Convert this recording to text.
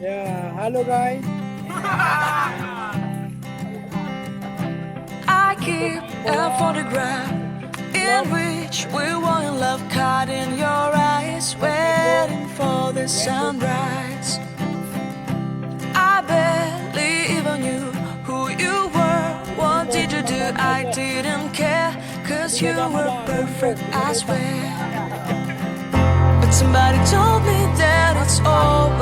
Ya, halo guys. I keep a photograph in which we were in love, caught in your eyes, waiting for the sunrise. I barely even knew who you were. What did you do? I didn't care, 'cause you were perfect, I swear. But somebody told me that it's over.